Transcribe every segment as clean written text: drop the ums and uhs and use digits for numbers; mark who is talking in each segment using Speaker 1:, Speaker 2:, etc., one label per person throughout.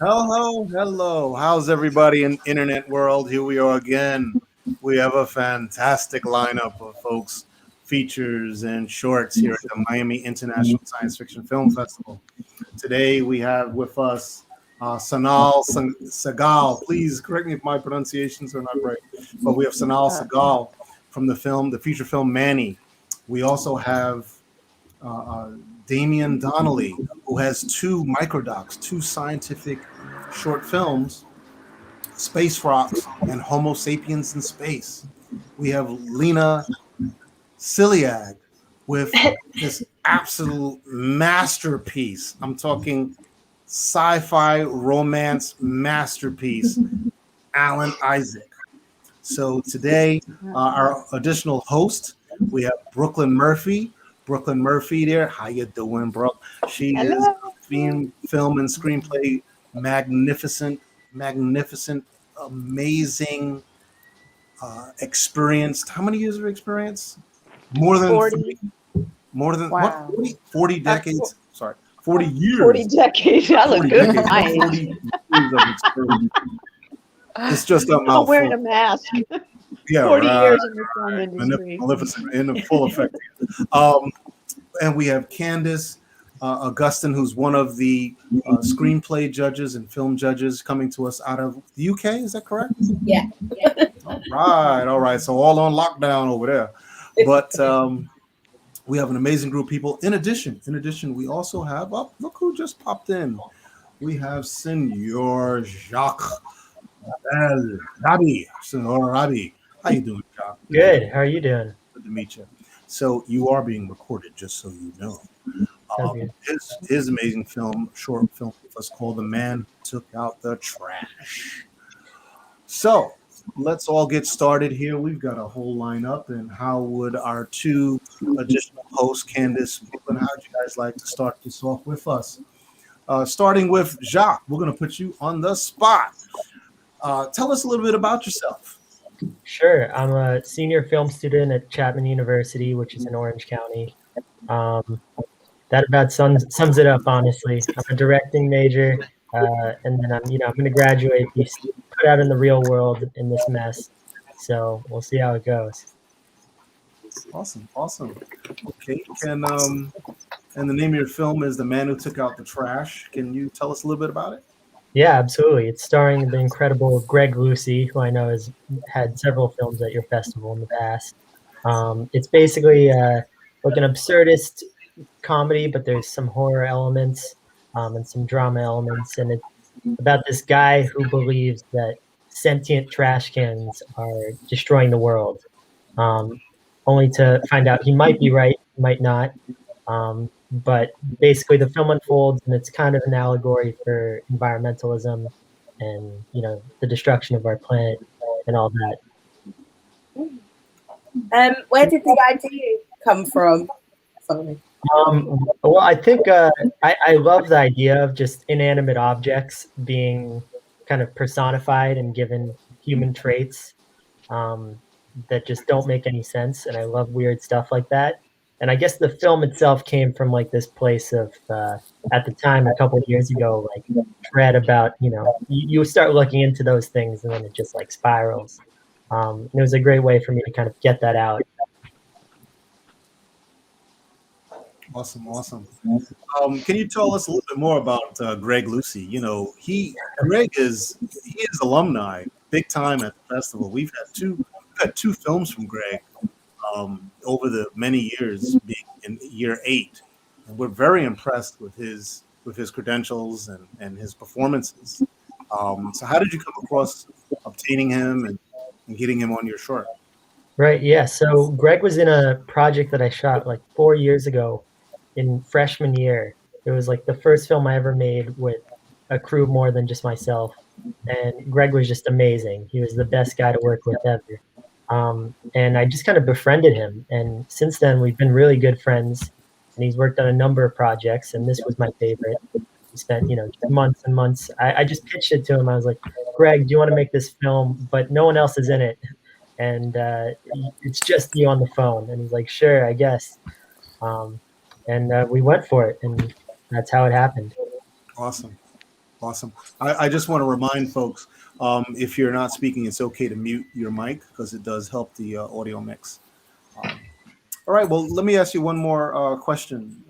Speaker 1: Hello, hello. How's everybody in internet world? Here we are again. We have a fantastic lineup of folks, features and shorts here at the Miami International Science Fiction Film Festival. Today we have with us Sagal. Please correct me if my pronunciations are not right, but we have Sanal Sagal from the feature film Manny. We also have uh, uh, Damian Donnelly, who has two microdocs, two scientific short films, Space Rocks and Homo Sapiens in Space. We have Lena Ciliag with this absolute masterpiece. I'm talking sci-fi romance masterpiece, Alan Isaac. So today, our additional host, we have Brooklyn Murphy. Brooklyn Murphy there. How you doing, Brooke? She is
Speaker 2: Hello.
Speaker 1: a film and screenplay magnificent, magnificent, amazing, experienced. How many years of experience? More than
Speaker 2: 40.
Speaker 1: more than what?
Speaker 2: Wow.
Speaker 1: 40 decades. Sorry, 40
Speaker 2: 40
Speaker 1: years.
Speaker 2: decades. I look
Speaker 1: 40
Speaker 2: good for
Speaker 1: decades.
Speaker 2: my age.
Speaker 1: 40 years of experience. It's just a
Speaker 2: I'm wearing
Speaker 1: mouthful.
Speaker 2: a mask.
Speaker 1: Yeah,
Speaker 2: 40
Speaker 1: right.
Speaker 2: years in the film industry.
Speaker 1: Maleficent in full effect. Um, and we have Candace Augustin, who's one of the screenplay judges and film judges coming to us out of the UK. Is that correct?
Speaker 3: Yeah.
Speaker 1: All right. So all on lockdown over there. But we have an amazing group of people. In addition, we also have, oh, look who just popped in. We have Senor Jacques El Rabi. Senor Rabi. How you doing, Jacques?
Speaker 4: Good. How are you doing?
Speaker 1: Good to meet you. So you are being recorded, just so you know.
Speaker 4: Okay.
Speaker 1: His amazing short film with us called "The Man Who Took Out the Trash." So let's all get started here. We've got a whole lineup, and how would our two additional hosts, Candace, Brooklyn, how would you guys like to start this off with us? Starting with Jacques, we're going to put you on the spot. Tell us a little bit about yourself.
Speaker 4: Sure. I'm a senior film student at Chapman University, which is in Orange County. That about sums it up, honestly. I'm a directing major, and then I'm going to graduate, be put out in the real world in this mess. So we'll see how it goes.
Speaker 1: Awesome. Okay, and the name of your film is "The Man Who Took Out the Trash." Can you tell us a little bit about it?
Speaker 4: Yeah, absolutely. It's starring the incredible Greg Lucy, who I know has had several films at your festival in the past. It's basically like an absurdist comedy, but there's some horror elements and some drama elements, and it's about this guy who believes that sentient trash cans are destroying the world, only to find out he might be right, might not. But basically, the film unfolds, and it's kind of an allegory for environmentalism and the destruction of our planet and all that.
Speaker 3: Where did the idea come from? Sorry.
Speaker 4: Well, I think I love the idea of just inanimate objects being kind of personified and given human traits that just don't make any sense. And I love weird stuff like that. And I guess the film itself came from like this place of, at the time, a couple of years ago, like dread about, you start looking into those things and then it just like spirals. It was a great way for me to kind of get that out.
Speaker 1: Awesome. Can you tell us a little bit more about Greg Lucy? Greg is alumni, big time at the festival. We've had two films from Greg over the many years, being in year 8, and we're very impressed with his credentials and his performances. So, how did you come across obtaining him and getting him on your short?
Speaker 4: Right. Yeah. So Greg was in a project that I shot like 4 years ago in freshman year. It was like the first film I ever made with a crew more than just myself. And Greg was just amazing. He was the best guy to work with ever. And I just kind of befriended him. And since then, we've been really good friends. And he's worked on a number of projects. And this was my favorite. We spent, just months and months. I just pitched it to him. I was like, Greg, do you want to make this film? But no one else is in it. And it's just you on the phone. And he's like, sure, I guess. And we went for it, and that's how it happened.
Speaker 1: Awesome. Awesome. I just want to remind folks, if you're not speaking, it's okay to mute your mic because it does help the audio mix. Um, all right. Well, let me ask you one more question.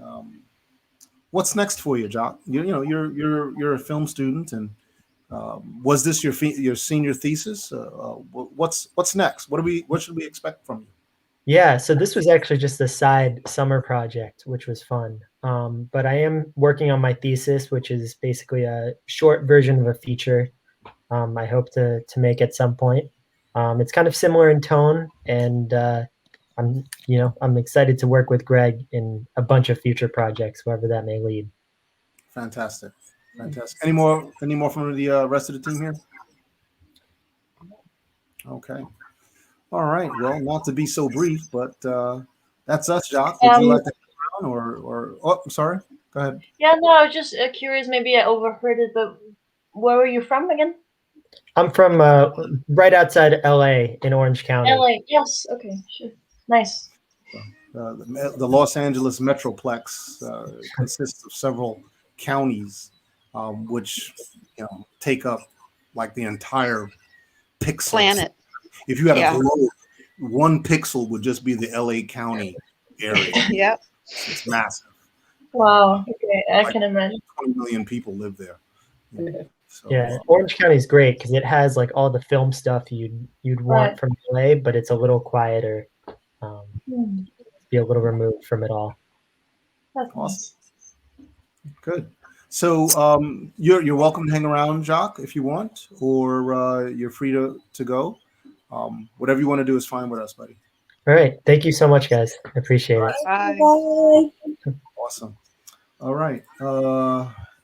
Speaker 1: What's next for you, Jock? You're a film student, and was this your senior thesis? What's next? What should we expect from you?
Speaker 4: Yeah, so this was actually just a side summer project, which was fun. But I am working on my thesis, which is basically a short version of a feature. I hope to make at some point. It's kind of similar in tone, and I'm excited to work with Greg in a bunch of future projects, wherever that may lead.
Speaker 1: Fantastic, fantastic. Any more from the rest of the team here? Okay. All right. Well, not to be so brief, but that's us, Jock. Would you like to hang around or oh, I'm sorry. Go ahead.
Speaker 2: Yeah, no, I was just curious. Maybe I overheard it, but where were you from again?
Speaker 4: I'm from right outside LA in Orange County.
Speaker 2: LA. Yes. Okay. Sure. Nice.
Speaker 1: The Los Angeles Metroplex consists of several counties, which take up like the entire pixel
Speaker 5: Planet.
Speaker 1: If you had
Speaker 5: Yeah.
Speaker 1: a globe, 1 pixel would just be the LA County area.
Speaker 5: Yep.
Speaker 1: It's massive.
Speaker 2: Wow. Okay, I can imagine.
Speaker 1: 20 million people live there. So,
Speaker 4: Yeah, Orange County is great because it has like all the film stuff you'd want from LA, but it's a little quieter. Be a little removed from it all.
Speaker 2: That's
Speaker 1: awesome. Good. So you're welcome to hang around, Jacques, if you want, or you're free to go. Whatever you want to do is fine with us, buddy.
Speaker 4: All right. Thank you so much, guys. I appreciate it.
Speaker 5: Bye.
Speaker 3: Bye.
Speaker 1: Awesome. All right.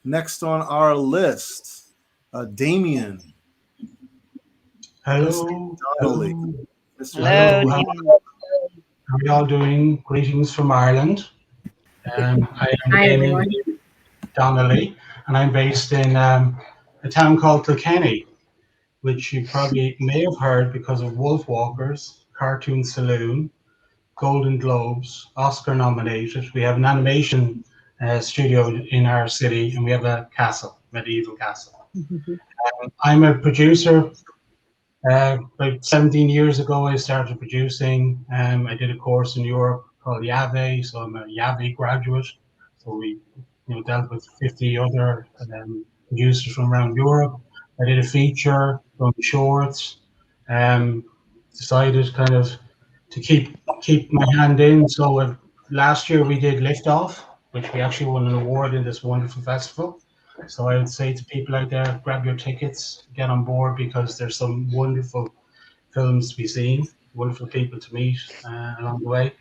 Speaker 1: Next on our list, Damien.
Speaker 6: Hello.
Speaker 1: Donnelly.
Speaker 5: Hello.
Speaker 6: How are you all doing? Greetings from Ireland. I am Damien Donnelly, and I'm based in a town called Kilkenny, which you probably may have heard because of Wolf Walkers, Cartoon Saloon, Golden Globes, Oscar nominated. We have an animation studio in our city, and we have a castle, medieval castle. I'm a producer. About 17 years ago, I started producing. I did a course in Europe called YAVE, so I'm a YAVE graduate. So we dealt with 50 other producers from around Europe. I did a feature, done shorts, decided kind of to keep my hand in. So last year we did Liftoff, which we actually won an award in this wonderful festival. So I would say to people out there, grab your tickets, get on board, because there's some wonderful films to be seen, wonderful people to meet along the way.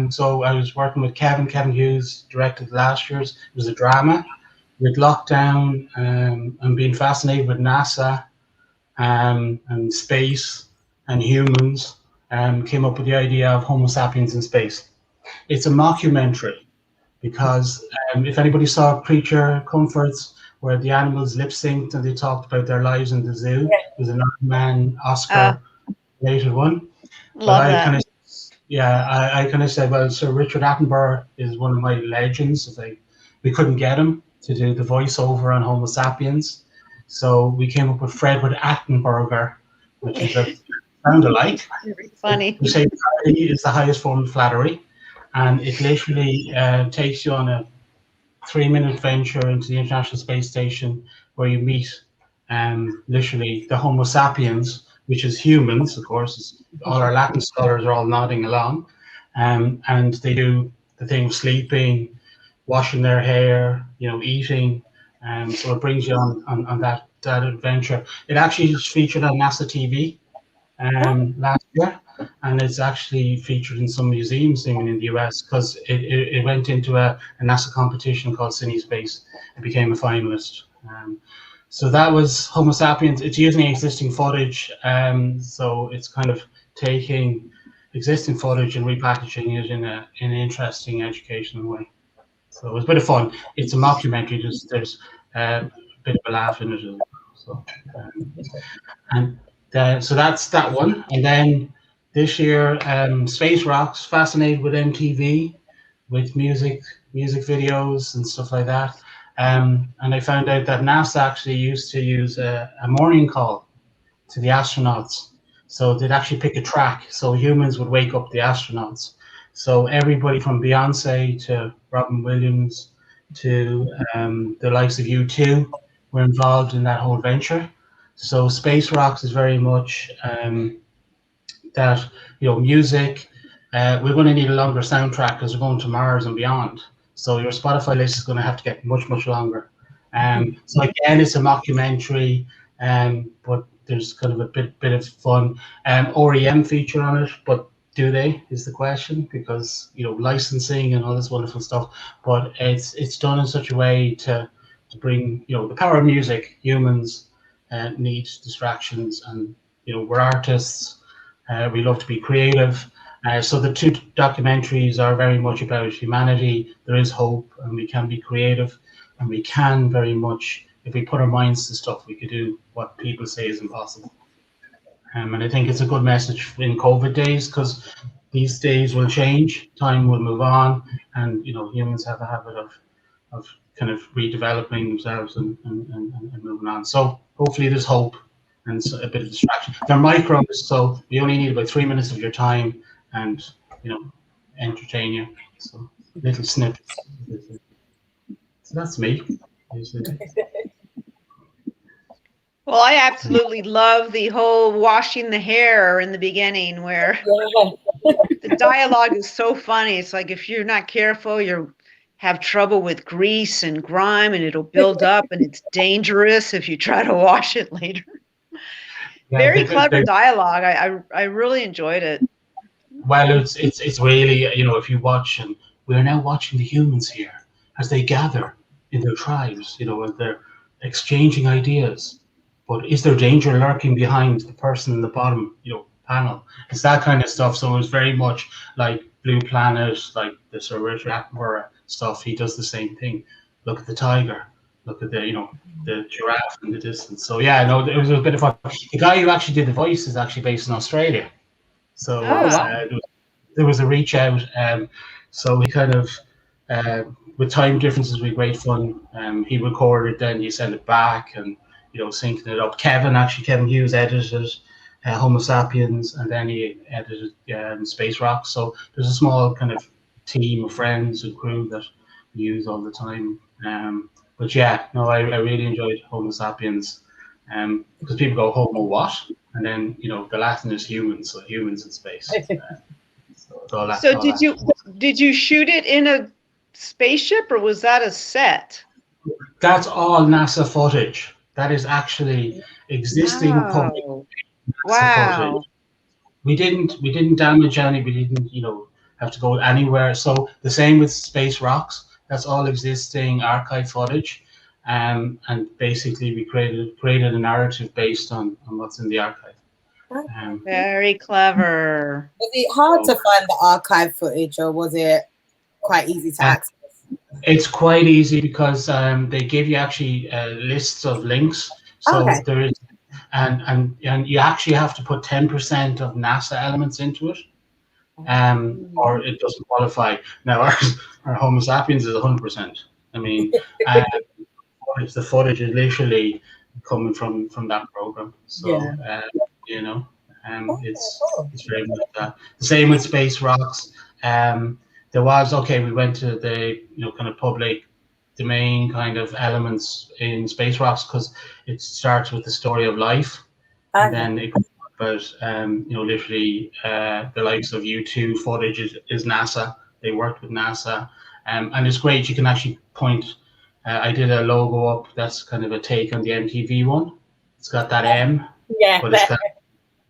Speaker 6: So I was working with Kevin Hughes, directed last year's. It was a drama with lockdown and being fascinated with NASA and space and humans. Came up with the idea of Homo sapiens in space. It's a mockumentary because if anybody saw Creature Comforts, where the animals lip synced and they talked about their lives in the zoo, it was an man Oscar related one.
Speaker 5: Love
Speaker 6: but
Speaker 5: that.
Speaker 6: I kind of said, well, Sir Richard Attenborough is one of my legends. We couldn't get him to do the voiceover on Homo sapiens, so we came up with Fredward Attenberger, which is a sound alike.
Speaker 5: Very funny.
Speaker 6: We say parody is the highest form of flattery, and it literally takes you on a 3-minute venture into the International Space Station, where you meet literally the Homo sapiens, which is humans, of course. All our Latin scholars are all nodding along, and they do the thing of sleeping, washing their hair, eating, so it brings you on that adventure. It actually was featured on NASA TV last year, and it's actually featured in some museums in the US, because it went into a NASA competition called CineSpace. It became a finalist. So that was Homo sapiens. It's using existing footage, so it's kind of taking existing footage and repackaging it in an interesting educational way. So it was a bit of fun. It's a mockumentary. There's a bit of a laugh in it as well. So, so that's that one. And then this year, Space Rocks, fascinated with MTV, with music videos and stuff like that. And I found out that NASA actually used to use a morning call to the astronauts. So they'd actually pick a track, so humans would wake up the astronauts. So everybody from Beyonce to Robin Williams to the likes of U2 were involved in that whole venture. So Space Rocks is very much that, music. We're going to need a longer soundtrack because we're going to Mars and beyond. So your Spotify list is going to have to get much longer. So again, it's a mockumentary, but there's kind of a bit of fun. REM feature on it, but do they is the question, because licensing and all this wonderful stuff. But it's done in such a way to bring the power of music. Humans need distractions, and we're artists. We love to be creative. So the two documentaries are very much about humanity. There is hope, and we can be creative, and we can very much, if we put our minds to stuff, we could do what people say is impossible. And I think it's a good message in COVID days, because these days will change, time will move on, and humans have a habit of kind of redeveloping themselves and moving on. So hopefully there's hope and a bit of distraction. They're micros, so you only need about 3 minutes of your time, and entertain you. So little snippets. So that's me.
Speaker 5: Well, I absolutely love the whole washing the hair in the beginning, where the dialogue is so funny. It's like, if you're not careful, you'll have trouble with grease and grime, and it'll build up, and it's dangerous if you try to wash it later.
Speaker 6: Yeah,
Speaker 5: Very clever dialogue. I really enjoyed it.
Speaker 6: Well, it's really, if you watch, and we're now watching the humans here as they gather in their tribes, and they're exchanging ideas. But is there danger lurking behind the person in the bottom, panel? It's that kind of stuff. So it's very much like Blue Planet, like the Sir Richard Attenborough stuff. He does the same thing. Look at the tiger. Look at the giraffe in the distance. So yeah, no, it was a bit of fun. The guy who actually did the voice is actually based in Australia. So there was a reach out. So he kind of, with time differences, we great fun. He recorded, then he sent it back, and syncing it up. Kevin Hughes edited Homo Sapiens, and then he edited Space Rocks. So there's a small kind of team of friends and crew that we use all the time. But yeah, no, I really enjoyed Homo Sapiens, because people go Homo what, and then the Latin is humans, so humans in space. So
Speaker 5: did you shoot it in a spaceship, or was that a set?
Speaker 6: That's all NASA footage. That is actually existing public NASA footage. We didn't damage any. We didn't have to go anywhere. So the same with Space Rocks. That's all existing archive footage, and basically we created a narrative based on what's in the archive.
Speaker 5: Very clever.
Speaker 3: Was it hard to find the archive footage, or was it quite easy to access?
Speaker 6: It's quite easy, because they give you actually lists of links. So there is, and you actually have to put 10% of NASA elements into it, or it doesn't qualify. Now our Homo sapiens is 100%. I mean, the footage is literally coming from that program. So it's very much that. The same with Space Rocks. There was, we went to the kind of public domain kind of elements in Space Rocks, because it starts with the story of life, and then it goes about literally the likes of U2 footage is NASA. They worked with NASA, and it's great. You can actually point. I did a logo up that's kind of a take on the MTV one. It's got that M, but it's got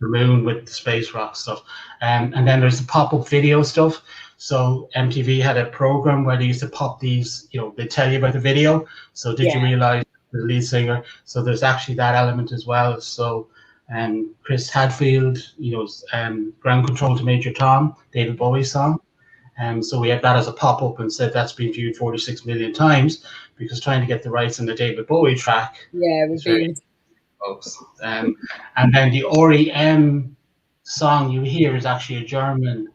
Speaker 6: the moon with the Space Rock stuff, and then there's the pop-up video stuff. So MTV had a program where they used to pop these, they tell you about the video. So did you realize the lead singer? So there's actually that element as well. So Chris Hadfield, Ground Control to Major Tom, David Bowie song. So we had that as a pop-up, and said that's been viewed 46 million times, because trying to get the rights on the David Bowie track.
Speaker 3: Yeah, it was very
Speaker 6: close. And then the REM song you hear is actually a German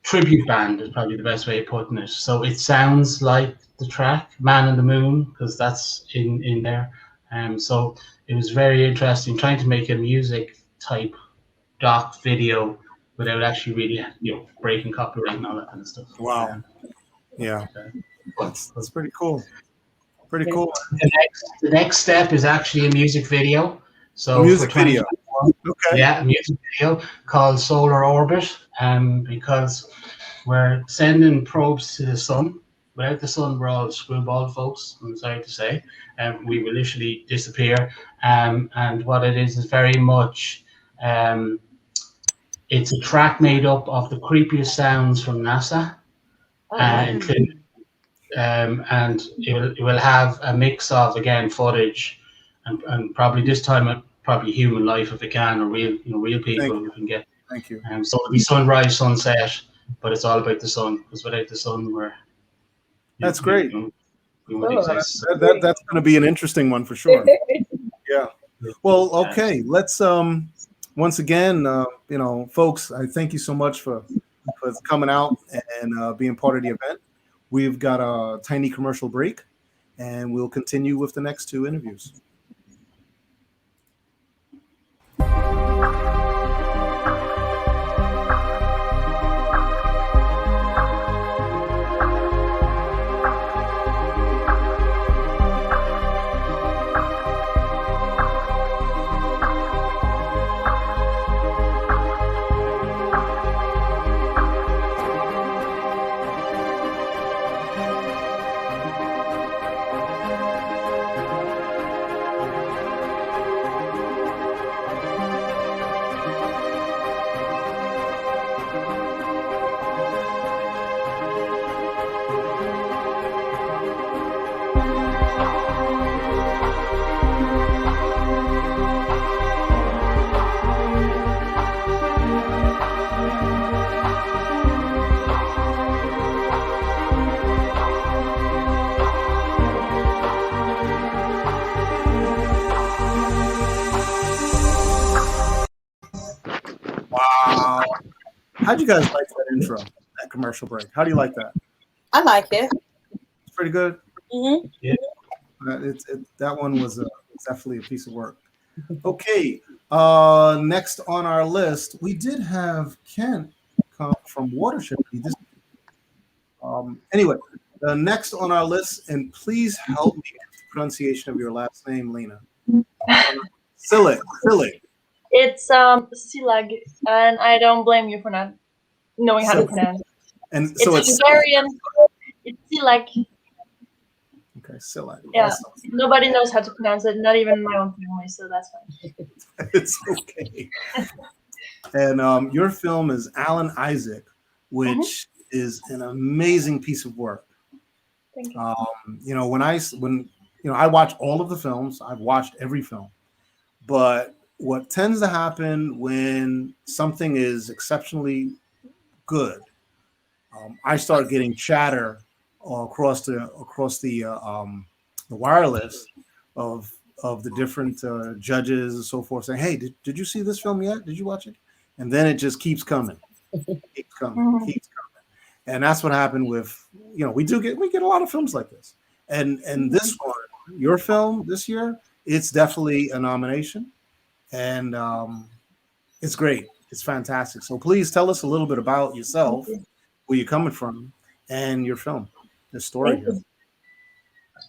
Speaker 6: tribute band is probably the best way of putting it. So it sounds like the track "Man in the Moon" because that's in there. So it was very interesting trying to make a music type doc video without actually really breaking copyright and all that kind of stuff.
Speaker 1: Wow. Yeah,
Speaker 6: But
Speaker 1: that's pretty cool. Pretty cool.
Speaker 6: the next step is actually a music video. So
Speaker 1: A music
Speaker 6: for
Speaker 1: video.
Speaker 6: 2021,
Speaker 1: Okay.
Speaker 6: yeah, a music video called Solar Orbit, because we're sending probes to the sun. Without the sun, we're all screwball folks, I'm sorry to say. We will literally disappear. And what it is very much, it's a track made up of the creepiest sounds from NASA, including, and it will have a mix of, again, footage and probably this time probably human life if it can, or real people we can get.
Speaker 1: Thank you.
Speaker 6: So it'll be sunrise, sunset, but it's all about the sun, because without the sun,
Speaker 1: That's great.
Speaker 6: We won't exist.
Speaker 1: That's going to be an interesting one for sure. Yeah. Well, okay. Let's once again, folks, I thank you so much for coming out and being part of the event. We've got a tiny commercial break, and we'll continue with the next two interviews. Wow. How'd you guys like that intro, that commercial break? How do you like that?
Speaker 3: I like it.
Speaker 1: It's pretty good.
Speaker 3: Mm-hmm.
Speaker 6: Yeah.
Speaker 1: That one was definitely a piece of work. Okay. Next on our list, we did have Kent come from Watershed. Anyway, the next on our list, and please help me with the pronunciation of your last name, Lena. Silik.
Speaker 2: It's Silag, and I don't blame you for not knowing how to pronounce it.
Speaker 1: And so
Speaker 2: it's Hungarian. It's Silag.
Speaker 1: Okay, Silag.
Speaker 2: Yeah,
Speaker 1: Awesome.
Speaker 2: nobody knows how to pronounce it, not even my own family, so that's fine.
Speaker 1: It's okay. And your film is Alan Isaac, which is an amazing piece of work.
Speaker 2: Thank you.
Speaker 1: When I watch all of the films, I've watched every film, but what tends to happen when something is exceptionally good, I start getting chatter across the wireless of the different judges and so forth saying, "Hey, did you see this film yet? Did you watch it?" And then it just keeps coming, keeps coming. And that's what happened with we get a lot of films like this, and this one, your film this year, it's definitely a nomination, and it's great. It's fantastic. So please tell us a little bit about yourself, where you're coming from, and your film, the story here.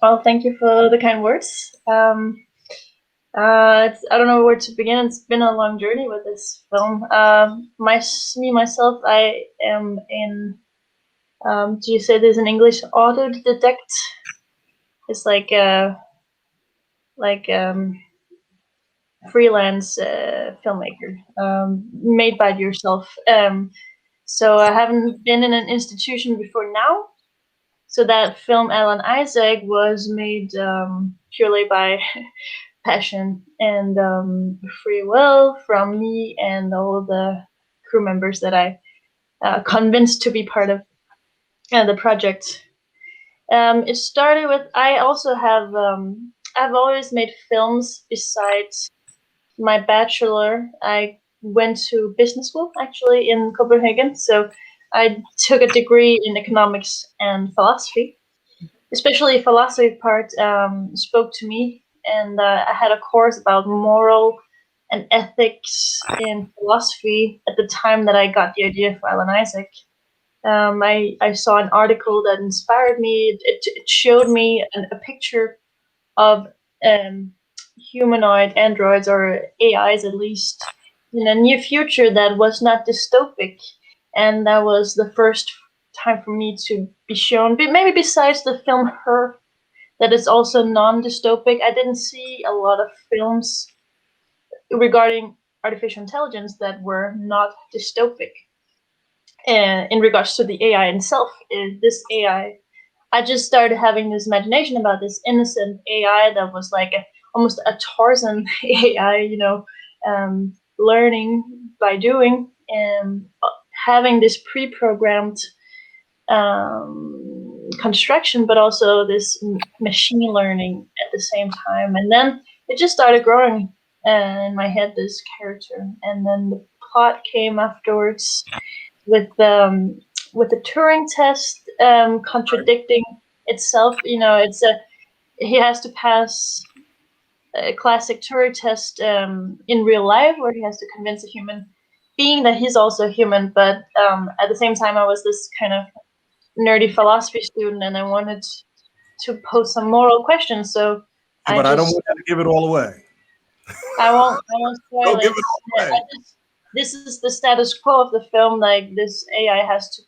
Speaker 2: Well, thank you for the kind words. I don't know where to begin. It's been a long journey with this film. Myself, I am in. Do you say this in English? Autodidact. It's like freelance filmmaker, made by yourself. So I haven't been in an institution before now. So that film, Alan Isaac, was made purely by passion and free will from me and all the crew members that I convinced to be part of the project. It started with, I also have, I've always made films besides my bachelor. I went to business school actually in Copenhagen, so I took a degree in economics and philosophy. Especially philosophy part spoke to me, and I had a course about moral and ethics in philosophy at the time that I got the idea for Alan Isaac. I saw an article that inspired me. It showed me a picture of humanoid androids, or AIs at least, in a near future that was not dystopic. And that was the first time for me to be shown, maybe besides the film Her, that is also non-dystopic. I didn't see a lot of films regarding artificial intelligence that were not dystopic. In regards to the AI itself, this AI, I just started having this imagination about this innocent AI that was like almost a Tarzan AI, learning by doing, and having this pre-programmed construction, but also this machine learning at the same time. And then it just started growing in my head, this character. And then the plot came afterwards with the Turing test contradicting itself. He has to pass a classic Turing test in real life, where he has to convince a human being that he's also human. But at the same time, I was this kind of nerdy philosophy student, and I wanted to pose some moral questions. So
Speaker 1: but I don't want you to give it all away.
Speaker 2: I won't spoil
Speaker 1: Don't give it all away.
Speaker 2: This is the status quo of the film. Like, this AI has to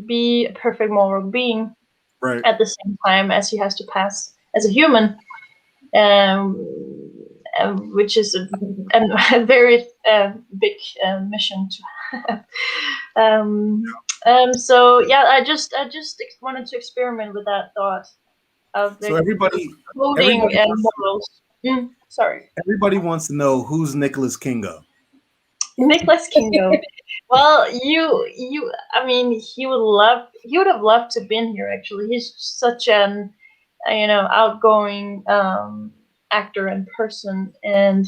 Speaker 2: be a perfect moral being,
Speaker 1: right,
Speaker 2: at the same time as he has to pass as a human, which is a very big mission to have. So yeah, I just wanted to experiment with that thought of the
Speaker 1: so everybody
Speaker 2: morals. Sorry.
Speaker 1: Everybody wants to know who's Nicholas Kingo.
Speaker 2: Nicholas Kingo. Well, I mean, he would have loved to been here. Actually, he's such an outgoing actor and person, and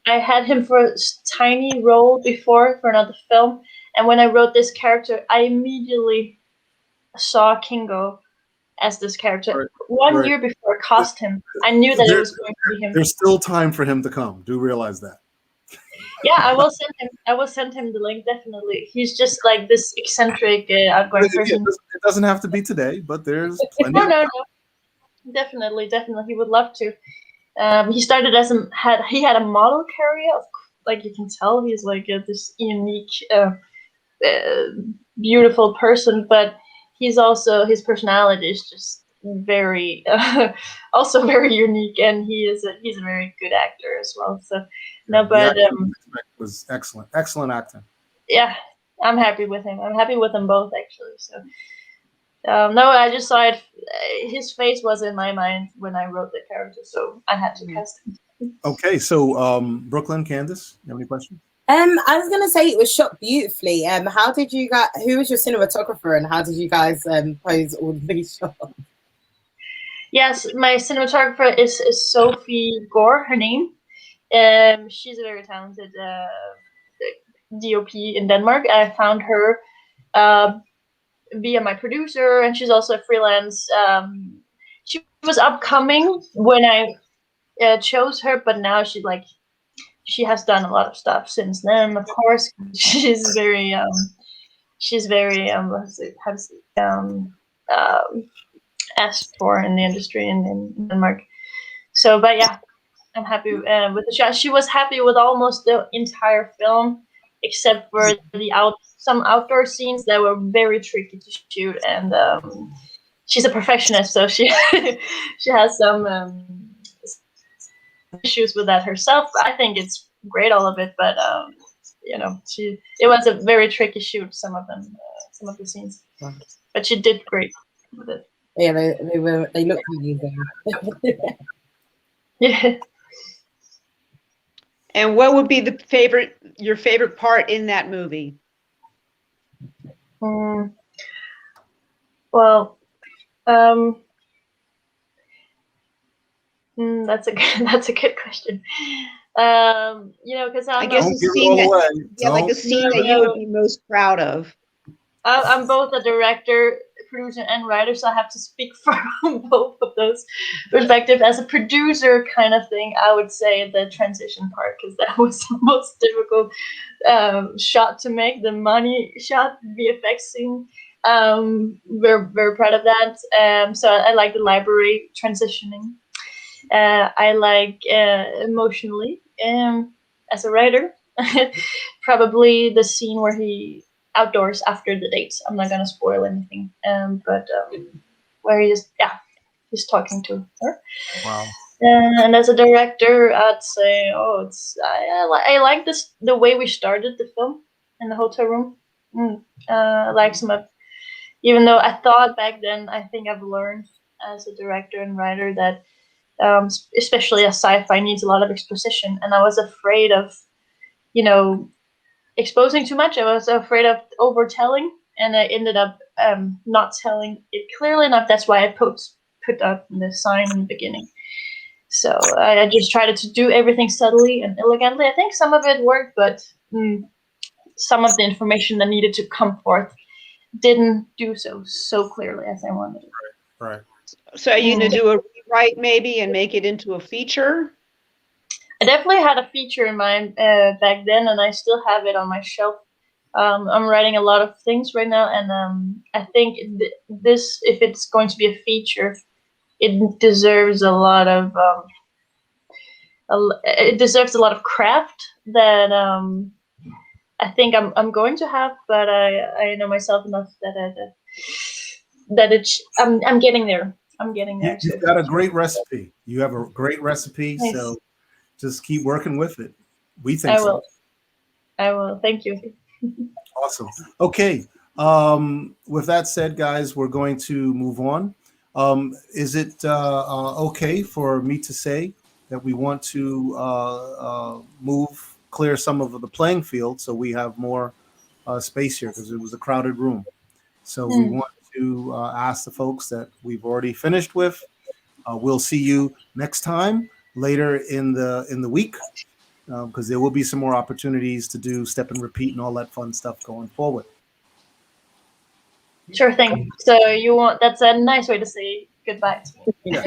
Speaker 2: I had him for a tiny role before for another film, and when I wrote this character, I immediately saw Kingo as this character.
Speaker 1: Right.
Speaker 2: One year before I cast him, I knew that it was going to be him.
Speaker 1: There's still time for him to come. Do realize that.
Speaker 2: Yeah, I will send him the link, definitely. He's just like this eccentric, outgoing person.
Speaker 1: It doesn't have to be today, but there's plenty.
Speaker 2: No. Definitely, he would love to. He started he had a model career. Like, you can tell, he's like this unique, beautiful person, but his personality is just very, also very unique, and he's a very good actor as well. So no, but
Speaker 1: was excellent acting.
Speaker 2: Yeah, I'm happy with him. I'm happy with them both, actually. So no, I just saw it. His face was in my mind when I wrote the character, so I had to cast him.
Speaker 1: Okay, so Brooklyn, Candace, you have any questions?
Speaker 3: I was gonna say it was shot beautifully. How did you guys? Who was your cinematographer, and how did you guys pose all these shots?
Speaker 2: Yes, my cinematographer is Sophie Gore. Her name. She's a very talented DOP in Denmark. I found her via my producer, and she's also a freelance. She was upcoming when I chose her, but now she has done a lot of stuff since then. Of course, she's very asked for in the industry in Denmark. So, but yeah, I'm happy with the shot. She was happy with almost the entire film, except for some outdoor scenes that were very tricky to shoot. And she's a perfectionist, so she she has some issues with that herself. I think it's great, all of it, but it was a very tricky shoot. Some of the scenes, but she did great with it.
Speaker 3: Yeah, they look amazing.
Speaker 2: Yeah.
Speaker 5: And what would be your favorite part in that movie?
Speaker 2: Well, that's a good question.
Speaker 5: I guess a scene that you would be most proud of.
Speaker 2: I'm both a director, producer, and writer, so I have to speak from both of those perspectives. As a producer, kind of thing, I would say the transition part, because that was the most difficult shot to make. The money shot, VFX scene. We're very proud of that. So I like the library transitioning. I like emotionally as a writer. Probably the scene where he outdoors after the date. I'm not gonna spoil anything, but where he's talking to her.
Speaker 1: Wow.
Speaker 2: And as a director, I'd say, I like this the way we started the film in the hotel room. I like some of, even though I thought back then, I think I've learned as a director and writer that especially a sci-fi needs a lot of exposition, and I was afraid of, exposing too much. I was afraid of overtelling, and I ended up not telling it clearly enough. That's why I put up the sign in the beginning. So I just tried to do everything subtly and elegantly. I think some of it worked, but some of the information that needed to come forth didn't do so clearly as I wanted it.
Speaker 1: Right.
Speaker 5: So are you going to do a rewrite maybe and make it into a feature?
Speaker 2: I definitely had a feature in mind back then, and I still have it on my shelf. I'm writing a lot of things right now, and I think this, if it's going to be a feature, it deserves a lot of craft that I think I'm going to have, but I know myself enough that I'm getting there. I'm getting there.
Speaker 1: You've got a great recipe. You have a great recipe,
Speaker 2: Nice.
Speaker 1: So just keep working with it. We think
Speaker 2: I will. Thank you.
Speaker 1: Awesome. Okay. With that said, guys, we're going to move on. Is it okay for me to say that we want to clear some of the playing field so we have more space here, because it was a crowded room. So we want to ask the folks that we've already finished with. We'll see you next time later in the week, because there will be some more opportunities to do step and repeat and all that fun stuff going forward.
Speaker 2: Sure thing. So that's a nice way to say goodbye to me.
Speaker 3: Bye,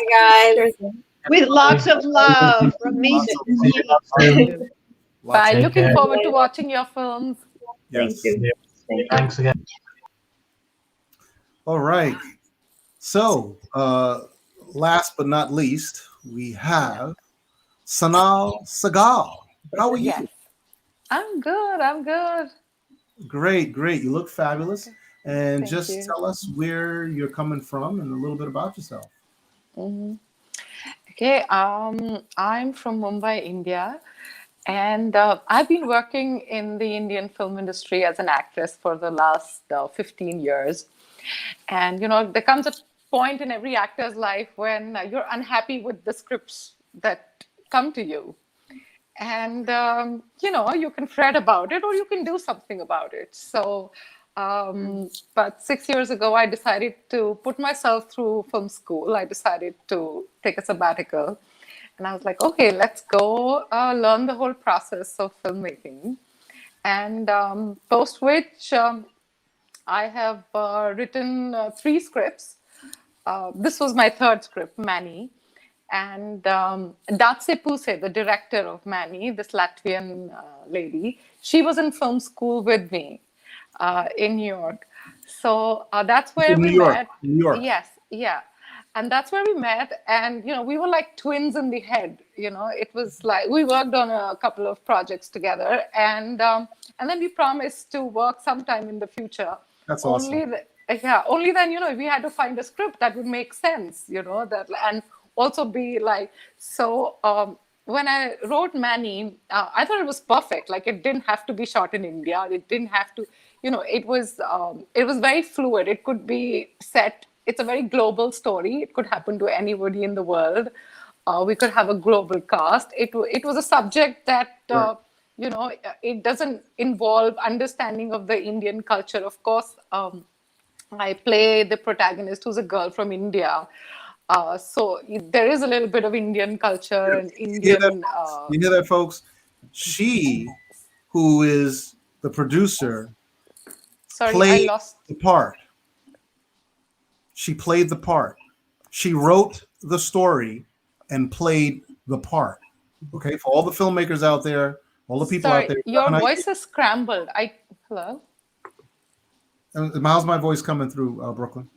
Speaker 3: guys.
Speaker 2: Sure thing.
Speaker 5: With lots of love from me.
Speaker 7: Bye.
Speaker 4: Take
Speaker 7: Looking
Speaker 4: care.
Speaker 7: forward to watching your films.
Speaker 1: Yes.
Speaker 2: Thank you. Thank you.
Speaker 6: Thanks again.
Speaker 1: All right. So, last but not least, we have Sanal Sagal. How are you?
Speaker 7: Yes. I'm good. I'm good.
Speaker 1: Great. You look fabulous. And
Speaker 7: Thank
Speaker 1: just
Speaker 7: you.
Speaker 1: tell us where you're coming from and a little bit about yourself.
Speaker 7: Mhm. Okay. I'm from Mumbai, India, and I've been working in the Indian film industry as an actress for the last 15 years. And there comes a point in every actor's life when you're unhappy with the scripts that come to you. And you can fret about it or you can do something about it. So but 6 years ago I decided to put myself through film school. I decided to take a sabbatical, and I was like, okay, let's go learn the whole process of filmmaking. And post which I have written 3 scripts. This was my 3rd script, Manny. And Dace Puse, the director of Manny, this Latvian lady, she was in film school with me in New York. So that's where we met.
Speaker 1: New York.
Speaker 7: Yes, yeah. And that's where we met. And, we were like twins in the head. It was like we worked on a couple of projects together. And then we promised to work sometime in the future.
Speaker 1: That's awesome.
Speaker 7: Only then, we had to find a script that would make sense, and also be like, so when I wrote Manny, I thought it was perfect. Like, it didn't have to be shot in India. It didn't have to, it was very fluid. It could be set. It's a very global story. It could happen to anybody in the world. We could have a global cast. It was a subject that, it doesn't involve understanding of the Indian culture. Of course, I play the protagonist who's a girl from India. So there is a little bit of Indian culture and Indian.
Speaker 1: You hear that, folks? She, who is the producer,
Speaker 7: Sorry, I
Speaker 1: played
Speaker 7: lost.
Speaker 1: the part. She played the part. She wrote the story and played the part. Okay, for all the filmmakers out there, all the people out
Speaker 7: Sorry,
Speaker 1: there.
Speaker 7: your voice is scrambled. Hello?
Speaker 1: How's my voice coming through, Brooklyn?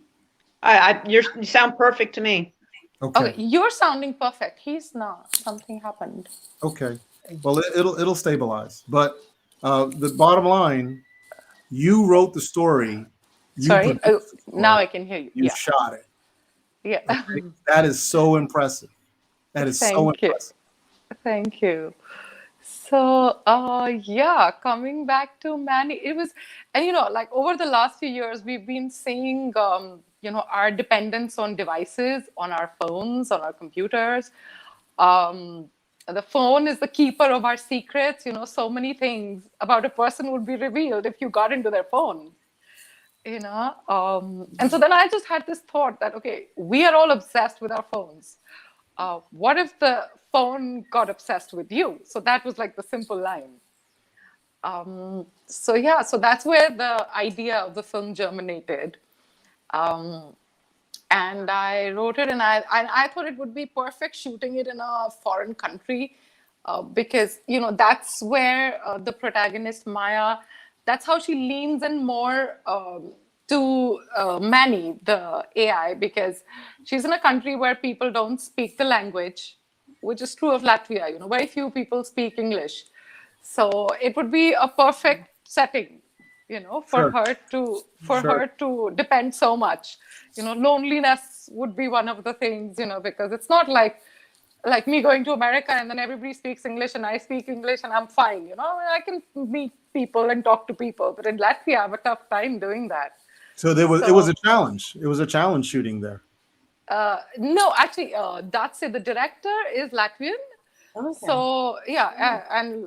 Speaker 5: You sound perfect to me.
Speaker 1: Okay.
Speaker 7: You're sounding perfect. He's not. Something happened.
Speaker 1: Okay. Well, it'll stabilize. But the bottom line, you wrote the story. You
Speaker 7: Sorry.
Speaker 1: produced the story,
Speaker 7: Now I can hear you.
Speaker 1: you
Speaker 7: Yeah.
Speaker 1: shot it.
Speaker 7: Yeah.
Speaker 1: Okay? That is so impressive. That is so
Speaker 7: Thank you.
Speaker 1: impressive.
Speaker 7: Thank you. So, yeah, coming back to Manny, it was, and like over the last few years, we've been seeing, our dependence on devices, on our phones, on our computers. The phone is the keeper of our secrets. So many things about a person would be revealed if you got into their phone. And so then I just had this thought that, okay, we are all obsessed with our phones. What if the phone got obsessed with you? So that was like the simple line. So that's where the idea of the film germinated. And I wrote it, and I thought it would be perfect shooting it in a foreign country, because that's where the protagonist Maya, that's how she leans in more to Manny, the AI, because she's in a country where people don't speak the language, which is true of Latvia. Very few people speak English, so it would be a perfect setting, for
Speaker 1: Sure.
Speaker 7: her to depend so much. Loneliness would be one of the things, because it's not like me going to America and then everybody speaks English and I speak English and I'm fine. I can meet people and talk to people, but in Latvia I have a tough time doing that.
Speaker 1: So it was a challenge. It was a challenge shooting there.
Speaker 7: No, actually, that's it. The director is Latvian.
Speaker 3: Okay.
Speaker 7: So yeah, and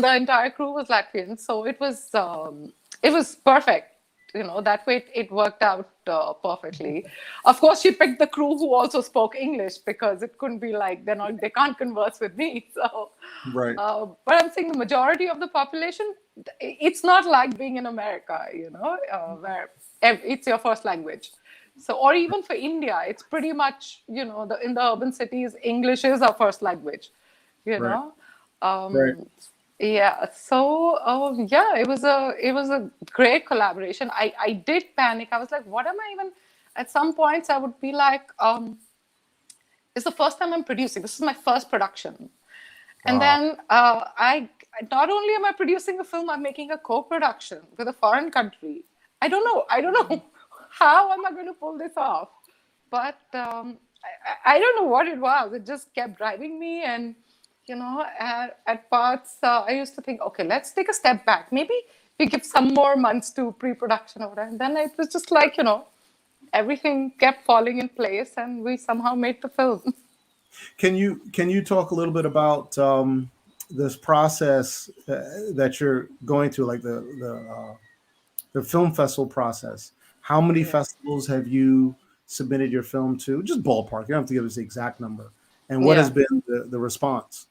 Speaker 7: the entire crew was Latvian. So it was perfect. That way it worked out perfectly. Of course, she picked the crew who also spoke English, because it couldn't be like they can't converse with me. So
Speaker 1: Right.
Speaker 7: but I'm saying the majority of the population, it's not like being in America, where it's your first language. So, or even for India, it's pretty much, in the urban cities, English is our first language,
Speaker 1: Right.
Speaker 7: Right. Yeah. So, yeah, it was a great collaboration. I did panic. I was like, what am I even? At some points, I would be like, it's the first time I'm producing. This is my first production. And then I not only am I producing a film, I'm making a co-production with a foreign country. I don't know how am I going to pull this off, but I don't know what it was. It just kept driving me, and at parts I used to think, okay, let's take a step back. Maybe we give some more months to pre-production or whatever. And then it was just like everything kept falling in place, and we somehow made the film.
Speaker 1: Can you talk a little bit about this process that you're going through, like the film festival process? How many festivals have you submitted your film to? Just ballpark. You don't have to give us the exact number. And what has been the response?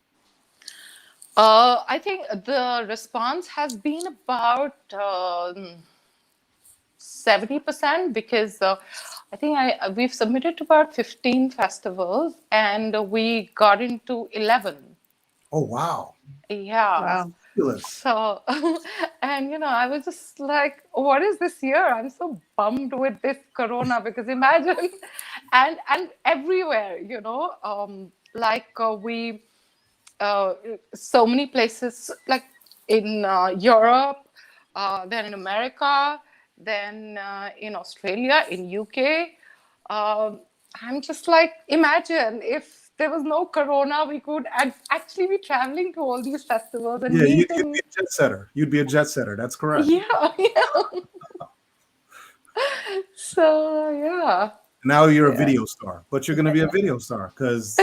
Speaker 7: I think the response has been about 70%, because I think we've submitted to about 15 festivals and we got into 11.
Speaker 1: Oh, wow.
Speaker 7: Yeah.
Speaker 5: Wow.
Speaker 1: Fabulous.
Speaker 7: So, and I was just like, what is this year? I'm so bummed with this corona, because imagine, and everywhere, so many places, like in Europe, then in America, then in Australia, in UK. I'm just like, imagine if there was no corona, we could actually be traveling to all these festivals and meeting.
Speaker 1: You'd be a jet setter. You'd be a jet setter. That's correct.
Speaker 7: Yeah. So, yeah.
Speaker 1: Now you're a video star, but you're going to be a video star because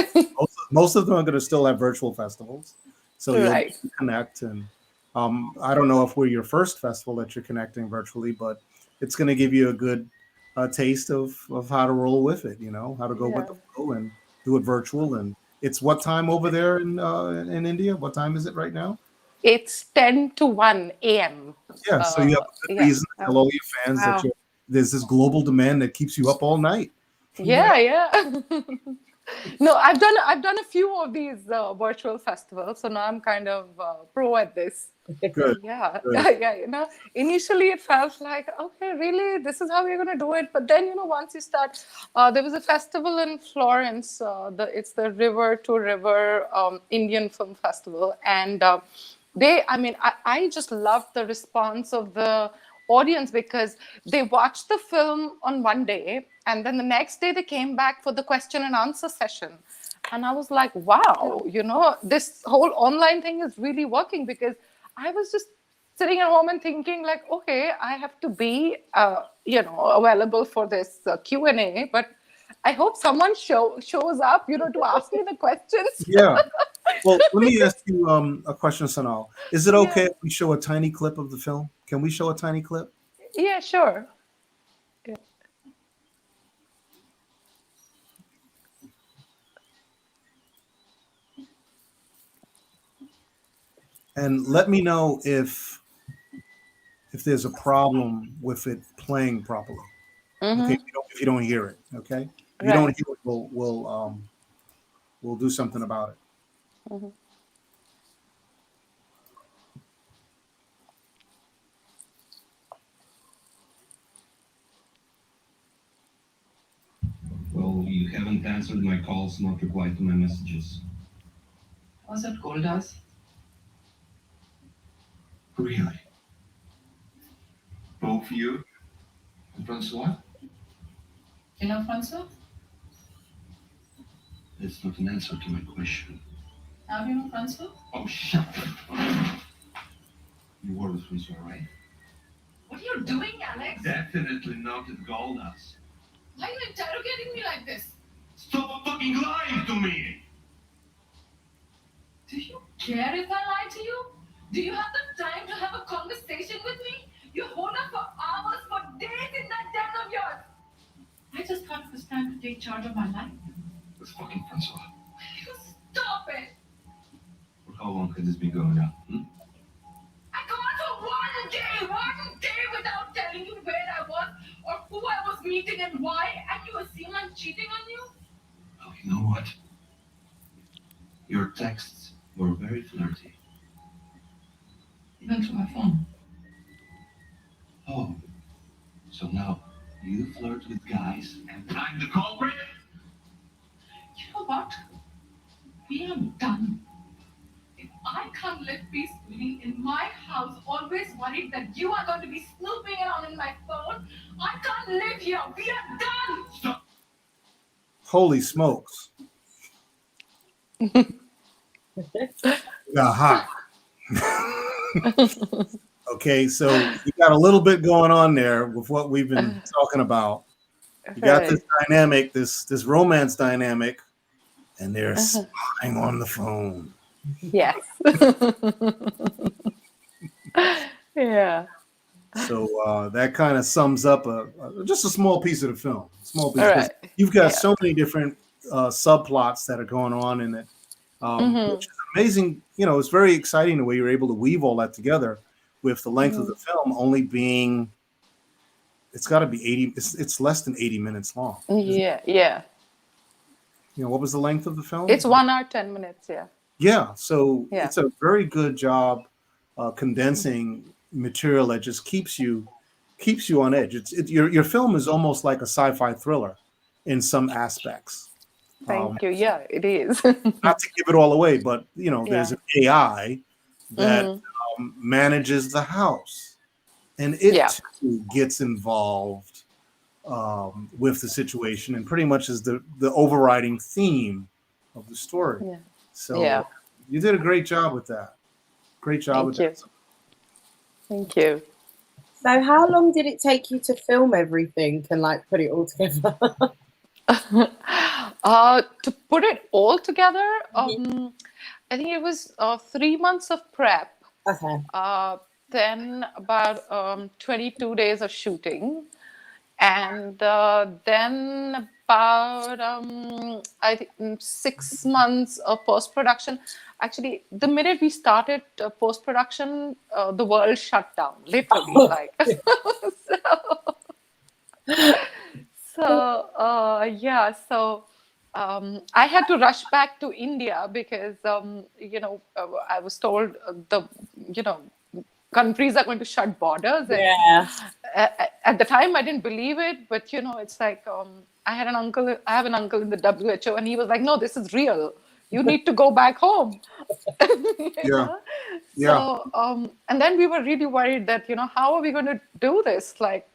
Speaker 1: most of them are going to still have virtual festivals. So you'll connect. And I don't know if we're your first festival that you're connecting virtually, but it's going to give you a good taste of how to roll with it, how to go with the flow and do it virtual. And it's what time over there in India? What time is it right now?
Speaker 7: it's 10 to 1 a.m.
Speaker 1: Yeah, so you have a good
Speaker 7: Yeah.
Speaker 1: reason to tell all your fans
Speaker 5: Wow.
Speaker 1: that there's this global demand that keeps you up all night.
Speaker 7: Yeah. No, I've done a few of these virtual festivals, so now I'm kind of pro at this.
Speaker 1: Good.
Speaker 7: Yeah,
Speaker 1: Good.
Speaker 7: yeah. Initially it felt like, okay, really, this is how we're going to do it. But then, once you start, there was a festival in Florence. It's the River to River Indian Film Festival, and I just loved the response of the audience because they watched the film on one day, and then the next day they came back for the question and answer session. And I was like, wow, this whole online thing is really working, because I was just sitting at home and thinking like, okay, I have to be, available for this Q&A, but I hope someone shows up, to ask me the questions.
Speaker 1: Yeah. Well, let me ask you a question, Sanal. Is it okay
Speaker 7: Yeah.
Speaker 1: if we show a tiny clip of the film? Can we show a tiny clip?
Speaker 7: Yeah, sure. Yeah.
Speaker 1: And let me know if there's a problem with it playing properly. Okay, if you don't hear it, okay? If you don't
Speaker 7: Right.
Speaker 1: hear it, we'll do something about it.
Speaker 8: Well, you haven't answered my calls, not replied to my messages.
Speaker 9: Was it Goldas?
Speaker 8: Really? Both you and Francois?
Speaker 9: You know Francois?
Speaker 8: That's not an answer to my question.
Speaker 9: Have you known Francois?
Speaker 8: Oh, shut up. You were with Francois, right?
Speaker 9: What are you doing, Alex?
Speaker 8: Definitely not at Goldas.
Speaker 9: Why are you interrogating me like this?
Speaker 8: Stop fucking lying to me!
Speaker 9: Do you care if I lie to you? Do you have the time to have a conversation with me? You hold up for hours, for days in that den of yours. I just thought it was time to take charge of my life.
Speaker 8: With fucking Francois.
Speaker 9: You stop it!
Speaker 8: For how long could this be going on?
Speaker 9: I gone for one day without telling you where I was or who I was meeting and why, and you assume I'm cheating on you?
Speaker 8: Oh, you know what? Your texts were very flirty.
Speaker 9: Even through my phone.
Speaker 8: Oh, so now you flirt with guys and I'm the culprit?
Speaker 9: You know what? We are done. If I can't live peacefully in my house, always worried that you are going to be snooping around in my phone, I can't live here. We are done.
Speaker 8: Stop.
Speaker 1: Holy smokes. Aha. Okay, so you got a little bit going on there with what we've been talking about. You got this dynamic, this romance dynamic, and they're spying on the phone.
Speaker 7: Yes. Yeah.
Speaker 1: So that kind of sums up just a small piece of the film. Small piece.
Speaker 7: Right.
Speaker 1: You've got so many different subplots that are going on in it, which is amazing. It's very exciting the way you're able to weave all that together with the length of the film only being. It's got to be 80. It's less than 80 minutes long.
Speaker 7: Yeah.
Speaker 1: What was the length of the film?
Speaker 7: It's 1 hour, 10 minutes. Yeah.
Speaker 1: Yeah. So
Speaker 7: Yeah.
Speaker 1: it's a very good job condensing material that just keeps you on edge. Your film is almost like a sci-fi thriller in some aspects.
Speaker 7: Thank you. Yeah, it is.
Speaker 1: Not to give it all away, but there's an AI that manages the house, and it too gets involved with the situation, and pretty much is the overriding theme of the story.
Speaker 7: Yeah.
Speaker 1: So you did a great job with that. Great job with that.
Speaker 7: Thank you.
Speaker 3: So how long did it take you to film everything and put it all together?
Speaker 7: To put it all together, I think it was 3 months of prep.
Speaker 3: Okay.
Speaker 7: Then about 22 days of shooting, And then about I think 6 months of post production. Actually, the minute we started post production, the world shut down. Literally, like yeah. So I had to rush back to India because I was told the you know countries are going to shut borders, and
Speaker 3: Yeah.
Speaker 7: at the time I didn't believe it, but it's like I have an uncle in the WHO, and he was like, no, this is real, you need to go back home. You
Speaker 1: Yeah.
Speaker 7: know?
Speaker 1: Yeah.
Speaker 7: So and then we were really worried that how are we going to do this, like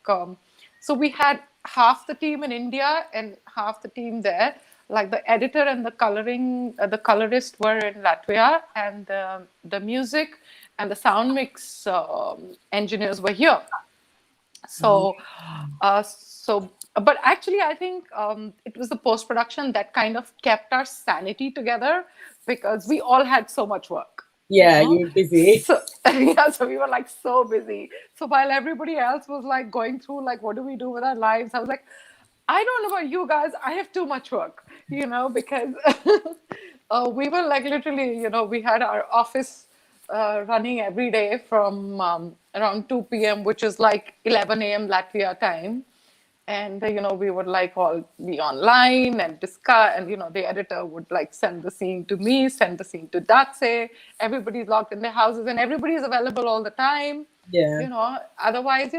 Speaker 7: so we had half the team in India and half the team there, like the editor and the colorist were in Latvia, and the music and the sound mix engineers were here. So, but actually, I think it was the post production that kind of kept our sanity together because we all had so much work.
Speaker 3: Yeah,
Speaker 7: you know?
Speaker 3: you were busy.
Speaker 7: So yeah, so we were like so busy. So while everybody else was like going through like, what do we do with our lives? I was like, I don't know about you guys. I have too much work, because we were like literally, we had our office running every day from around 2 p.m., which is like 11 a.m. Latvia time. And, we would like all be online and discuss. And, the editor would like send the scene to me, send the scene to Datse. Everybody's locked in their houses and everybody's available all the time.
Speaker 3: Yeah.
Speaker 7: Otherwise,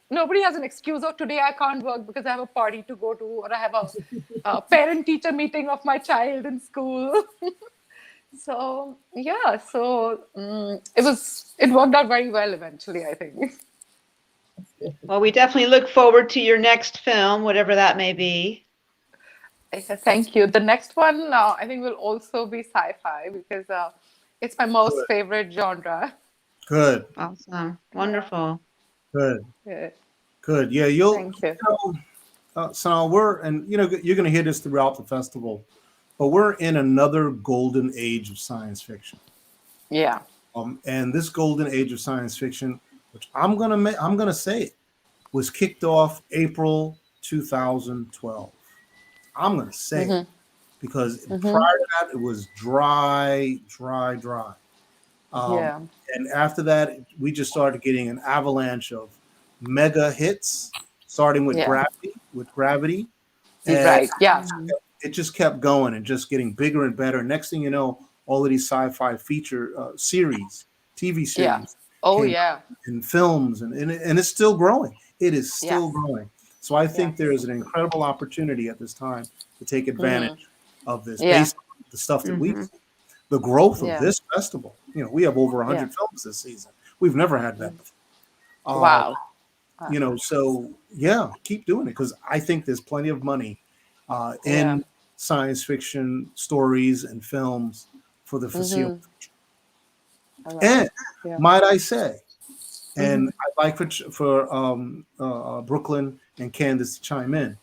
Speaker 7: nobody has an excuse, oh, today I can't work because I have a party to go to, or I have a parent teacher meeting of my child in school. So yeah, it worked out very well eventually, I think.
Speaker 5: Well, we definitely look forward to your next film, whatever that may be.
Speaker 7: Thank you. The next one, I think, will also be sci-fi because it's my most favorite genre.
Speaker 1: Good.
Speaker 5: Awesome. Wonderful.
Speaker 1: Good.
Speaker 7: Yeah.
Speaker 1: Good. Yeah,
Speaker 7: Thank you.
Speaker 1: So you're going to hear this throughout the festival, but we're in another golden age of science fiction.
Speaker 7: Yeah.
Speaker 1: And this golden age of science fiction, which I'm gonna say it, was kicked off April 2012. I'm gonna say it because prior to that it was dry.
Speaker 7: Yeah.
Speaker 1: And after that, we just started getting an avalanche of mega hits, starting with Gravity. And
Speaker 7: Right. Yeah.
Speaker 1: it just kept going and just getting bigger and better. Next thing you know, all of these sci-fi feature series, TV series,
Speaker 7: Yeah. Oh
Speaker 1: came
Speaker 7: yeah.
Speaker 1: in films, and it's still growing. It is still growing. So I think there is an incredible opportunity at this time to take advantage of this, based on the stuff that we see. The growth of this festival. We have over 100 films this season. We've never had that before.
Speaker 7: Wow.
Speaker 1: So yeah, keep doing it because I think there's plenty of money in science fiction stories and films for the foreseeable future. And might I say, and I'd like for Brooklyn and Candace to chime in.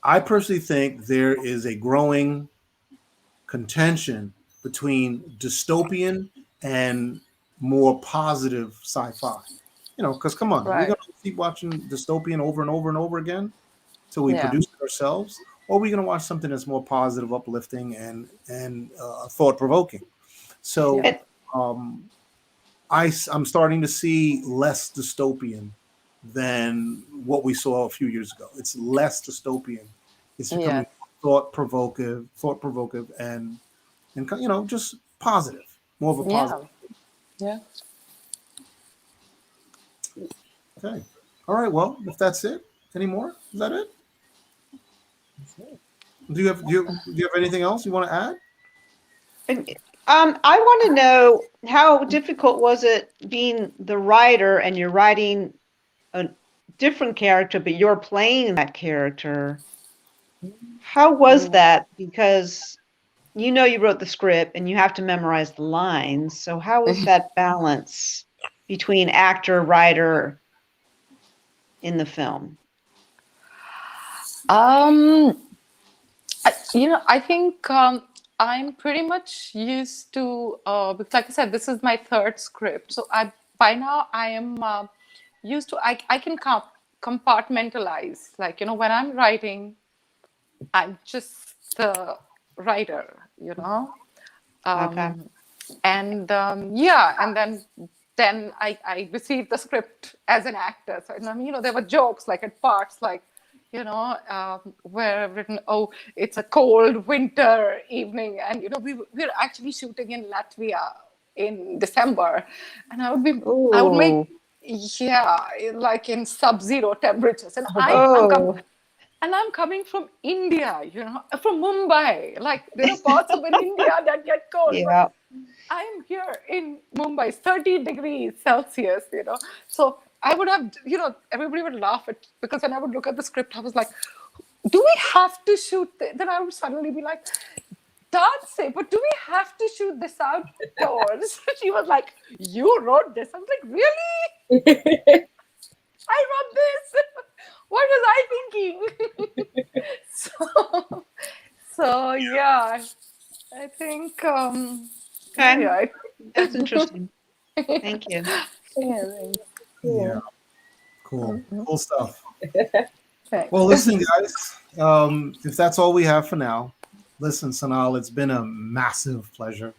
Speaker 1: I personally think there is a growing contention between dystopian and more positive sci-fi. Because come on, we're gonna keep watching dystopian over and over and over again till we produce it ourselves, or we're gonna watch something that's more positive, uplifting, and thought-provoking. So I'm starting to see less dystopian than what we saw a few years ago. It's less dystopian. It's becoming thought-provocative, and just positive, more of a positive.
Speaker 7: Yeah.
Speaker 1: Okay. All right. Well, if that's it, any more? Is that it? Do you have anything else you want to add?
Speaker 5: I want to know, how difficult was it being the writer and you're writing a different character, but you're playing that character? How was that? Because you wrote the script and you have to memorize the lines. So how was that balance between actor, writer in the film?
Speaker 7: I think I'm pretty much used to, because like I said, this is my third script. So by now I am used to, I can compartmentalize. Like, when I'm writing, I'm just the writer,
Speaker 5: Okay.
Speaker 7: And and then I received the script as an actor. So there were jokes like at parts, like where I've written, oh, it's a cold winter evening, and we're actually shooting in Latvia in December, and I would make, yeah, like in sub-zero temperatures, and I'm coming from India, from Mumbai. Like, there are parts of India that get cold.
Speaker 5: Yeah.
Speaker 7: But I'm here in Mumbai, 30 degrees Celsius, So I would have, everybody would laugh at, because when I would look at the script, I was like, do we have to shoot this? Then I would suddenly be like, that's it, but do we have to shoot this outdoors? She was like, you wrote this. I was like, really? I wrote this. What was I thinking? so yeah, I think
Speaker 5: Okay.
Speaker 7: yeah,
Speaker 5: That's interesting. Thank you.
Speaker 1: Yeah. Cool. Cool stuff.
Speaker 7: Thanks.
Speaker 1: Well, listen, guys, if that's all we have for now, listen, Sanal, it's been a massive pleasure.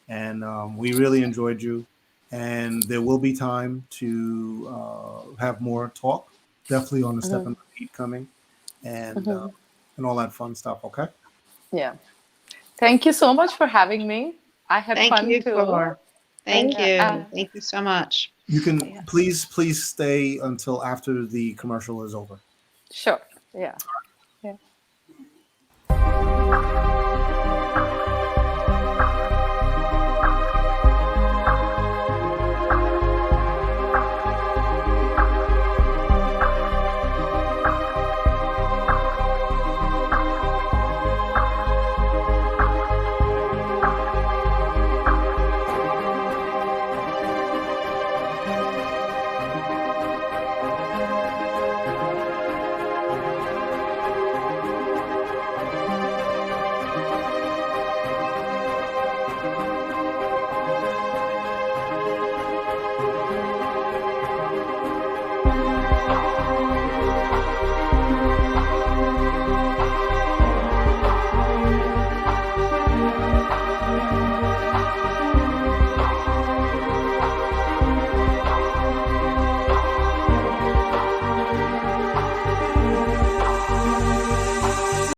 Speaker 1: And we really enjoyed you. And there will be time to have more talk, definitely on the Step and Repeat coming, and all that fun stuff, okay?
Speaker 7: Yeah. Thank you so much for having me. I had
Speaker 5: Thank
Speaker 7: fun
Speaker 5: you
Speaker 7: too.
Speaker 5: Thank you.
Speaker 7: Yeah.
Speaker 5: Thank you so much.
Speaker 1: You can please stay until after the commercial is over.
Speaker 7: Sure. Yeah. Yeah.